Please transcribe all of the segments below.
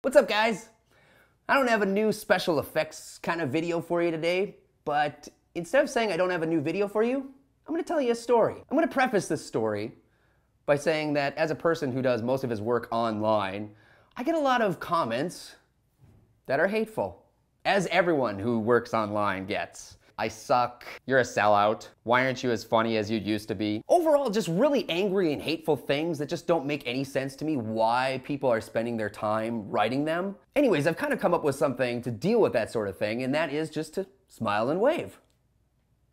What's up, guys? I don't have a new special effects kind of video for you today, but instead of saying I don't have a new video for you, I'm going to tell you a story. I'm going to preface this story by saying that as a person who does most of his work online, I get a lot of comments that are hateful, as everyone who works online gets. I suck, you're a sellout, why aren't you as funny as you used to be? Overall, just really angry and hateful things that just don't make any sense to me why people are spending their time writing them. Anyways, I've kind of come up with something to deal with that sort of thing, and that is just to smile and wave.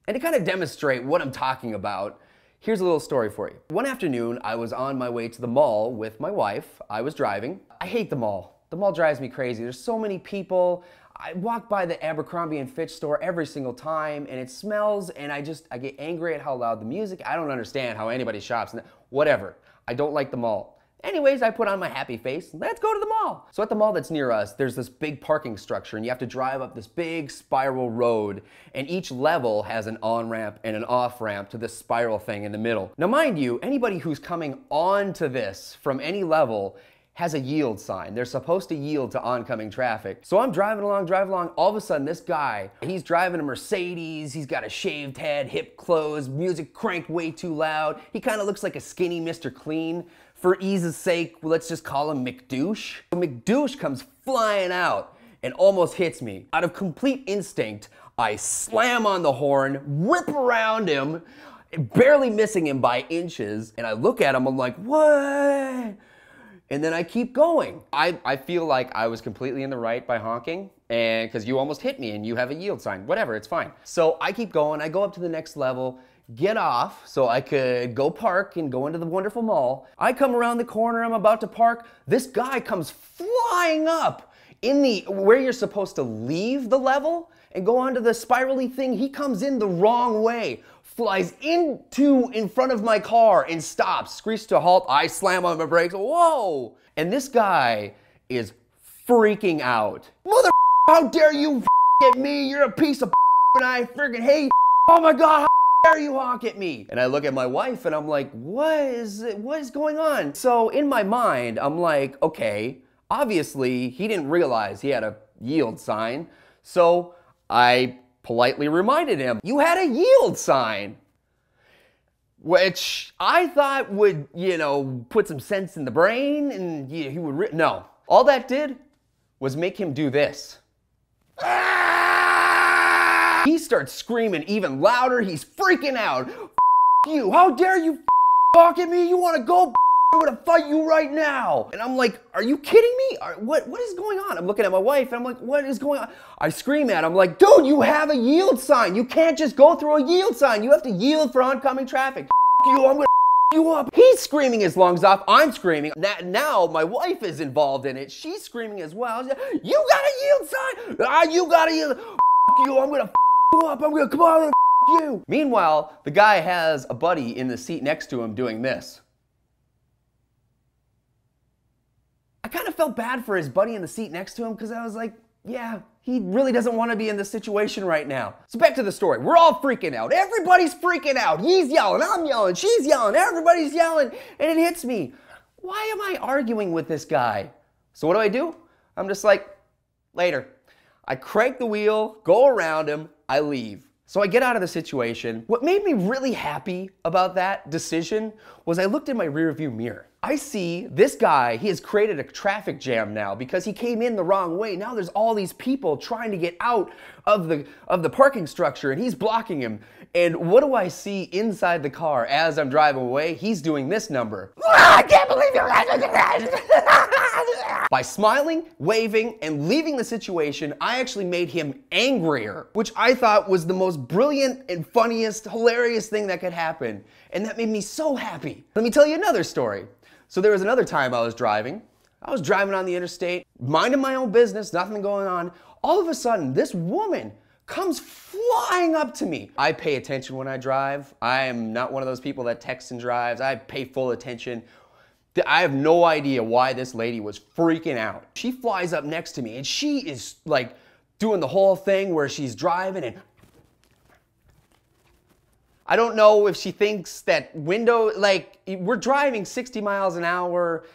And to kind of demonstrate what I'm talking about, here's a little story for you. One afternoon, I was on my way to the mall with my wife. I was driving. I hate the mall. The mall drives me crazy. There's so many people. I walk by the Abercrombie & Fitch store every single time, and it smells, and I get angry at how loud the music. I don't understand how anybody shops. Whatever. I don't like the mall. Anyways, I put on my happy face. Let's go to the mall. So at the mall that's near us, there's this big parking structure, and you have to drive up this big spiral road, and each level has an on-ramp and an off-ramp to this spiral thing in the middle. Now, mind you, anybody who's coming onto this from any level has a yield sign. They're supposed to yield to oncoming traffic. So I'm driving along, all of a sudden this guy, he's driving a Mercedes, he's got a shaved head, hip closed, music cranked way too loud. He kind of looks like a skinny Mr. Clean. For ease's sake, let's just call him McDouche. McDouche comes flying out and almost hits me. Out of complete instinct, I slam on the horn, whip around him, barely missing him by inches, and I look at him, I'm like, what? And then I keep going. I feel like I was completely in the right by honking, and because you almost hit me and you have a yield sign. Whatever, it's fine. So I keep going, I go up to the next level, get off so I could go park and go into the wonderful mall. I come around the corner, I'm about to park. This guy comes flying up in where you're supposed to leave the level and go onto the spirally thing. He comes in the wrong way, flies in front of my car and stops, screeches to a halt. I slam on my brakes, whoa! And this guy is freaking out. Mother, how dare you at me? You're a piece of and I freaking hate. Oh my God, how dare you honk at me? And I look at my wife and I'm like, what is going on? So in my mind, I'm like, okay, obviously he didn't realize he had a yield sign. So I politely reminded him, you had a yield sign. Which I thought would, put some sense in the brain and he would, no. All that did was make him do this. He starts screaming even louder, he's freaking out. You, how dare you talk at me? You wanna go? I'm gonna fight you right now. And I'm like, are you kidding me? What is going on? I'm looking at my wife and I'm like, what is going on? I scream at him like, dude, you have a yield sign. You can't just go through a yield sign. You have to yield for oncoming traffic. You, I'm gonna you up. He's screaming his lungs off. I'm screaming. Now my wife is involved in it. She's screaming as well. You got a yield sign? You got a yield. You, I'm gonna you up. I'm gonna come on you. Meanwhile, the guy has a buddy in the seat next to him doing this. I kind of felt bad for his buddy in the seat next to him because I was like, yeah, he really doesn't want to be in this situation right now. So back to the story. We're all freaking out. Everybody's freaking out. He's yelling, I'm yelling, she's yelling, everybody's yelling, and it hits me. Why am I arguing with this guy? So what do? I'm just like, later. I crank the wheel, go around him, I leave. So I get out of the situation. What made me really happy about that decision was I looked in my rearview mirror. I see this guy, he has created a traffic jam now because he came in the wrong way. Now there's all these people trying to get out of the parking structure and he's blocking him. And what do I see inside the car as I'm driving away? He's doing this number. I can't believe you're By smiling, waving, and leaving the situation, I actually made him angrier, which I thought was the most brilliant and funniest, hilarious thing that could happen. And that made me so happy. Let me tell you another story. So there was another time I was driving on the interstate, minding my own business, nothing going on. All of a sudden, this woman comes flying up to me. I pay attention when I drive. I am not one of those people that texts and drives. I pay full attention. I have no idea why this lady was freaking out. She flies up next to me and she is like doing the whole thing where she's driving and I don't know if she thinks that window, like we're driving 60 miles an hour,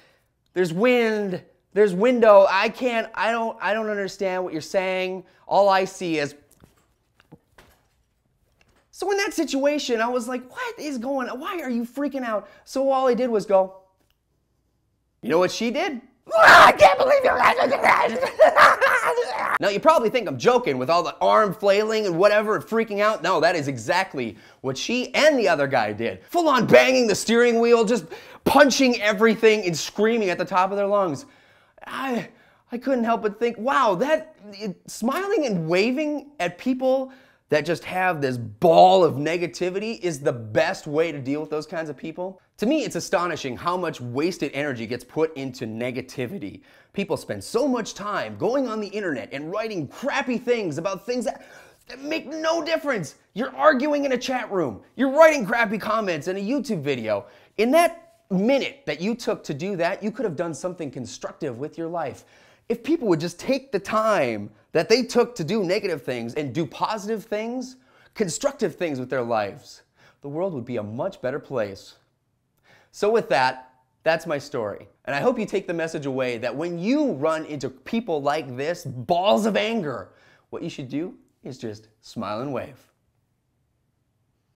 there's wind, there's window. I don't understand what you're saying. All I see is. So in that situation, I was like, what is going on? Why are you freaking out? So all I did was go, you know what she did? I can't believe you. Now you probably think I'm joking with all the arm flailing and whatever and freaking out. No, that is exactly what she and the other guy did. Full on banging the steering wheel, just punching everything and screaming at the top of their lungs. I couldn't help but think, wow, smiling and waving at people that just have this ball of negativity is the best way to deal with those kinds of people. To me, it's astonishing how much wasted energy gets put into negativity. People spend so much time going on the internet and writing crappy things about things that make no difference. You're arguing in a chat room. You're writing crappy comments in a YouTube video. In that minute that you took to do that, you could have done something constructive with your life. If people would just take the time that they took to do negative things and do positive things, constructive things with their lives, the world would be a much better place. So with that, that's my story. And I hope you take the message away that when you run into people like this, balls of anger, what you should do is just smile and wave.